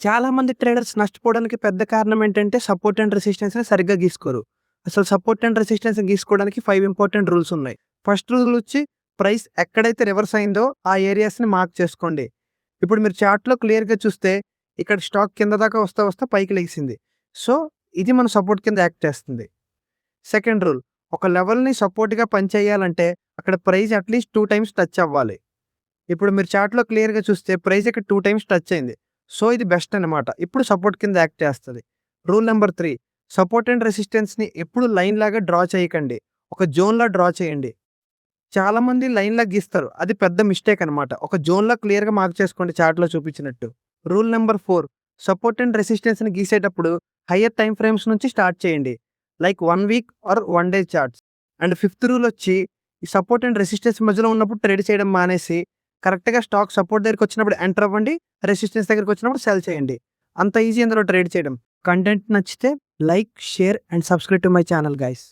చాలా మంది ట్రేడర్స్ నష్టపోవడానికి పెద్ద కారణం ఏంటంటే సపోర్ట్ అండ్ రెసిస్టెన్స్‌ని సరిగ్గా గీసుకోరు. అసలు సపోర్ట్ అండ్ రెసిస్టెన్స్‌ని గీసుకోవడానికి 5 ఇంపార్టెంట్ రూల్స్ ఉన్నాయి. ఫస్ట్ రూల్ వచ్చి ప్రైస్ ఎక్కడైతే రివర్స్ అయిందో ఆ ఏరియాస్‌ని మార్క్ చేసుకోండి. ఇప్పుడు మీరు చార్ట్‌లో క్లియర్‌గా చూస్తే ఇక్కడ స్టాక్ కింద దాకా వస్తా పైకి లెగిసింది. సో, ఇది మన సపోర్ట్ కింద యాక్ట్ చేస్తుంది. సెకండ్ రూల్, ఒక లెవెల్‌ని సపోర్ట్‌గా పనిచేయాలంటే అక్కడ ప్రైస్ అట్‌లీస్ట్ 2 టైమ్స్ టచ్ అవ్వాలి. ఇప్పుడు మీరు చార్ట్‌లో క్లియర్‌గా చూస్తే ప్రైస్ ఇక్కడ 2 టైమ్స్ టచ్ అయింది. సో, ఇది బెస్ట్ అన్నమాట. ఇప్పుడు సపోర్ట్ కింద యాక్ట్ చేస్తది. రూల్ నంబర్ 3, సపోర్ట్ అండ్ రెసిస్టెన్స్‌ని ఎప్పుడు లైన్ లాగా డ్రా చేయకండి. ఒక జోన్‌లా డ్రా చేయండి. చాలామంది లైన్‌లా గీస్తారు. అది పెద్ద మిస్టేక్ అన్నమాట. ఒక జోన్‌లా క్లియర్‌గా మార్క్ చేసుకోండి చార్ట్‌లో చూపించినట్టు. రూల్ నంబర్ 4, సపోర్ట్ అండ్ రెసిస్టెన్స్‌ని గీసేటప్పుడు హయ్యర్ టైమ్ ఫ్రేమ్స్ నుంచి స్టార్ట్ చేయండి. Like 1 week or 1 day charts. And fifth rule వచ్చి ఈ సపోర్ట్ అండ్ రెసిస్టెన్స్ మధ్యలో ఉన్నప్పుడు ట్రేడ్ చేయడం మానేసి కరెక్ట్‌గా స్టాక్ సపోర్ట్ దగ్గరికొచ్చినప్పుడు ఎంటర్ అవ్వండి. రెసిస్టెన్స్ దగ్గరికొచ్చినప్పుడు సెల్ చేయండి. అంత ఈజీ ఇందులో ట్రేడ్ చేయడం. కంటెంట్ నచ్చితే like, share and subscribe to my channel guys.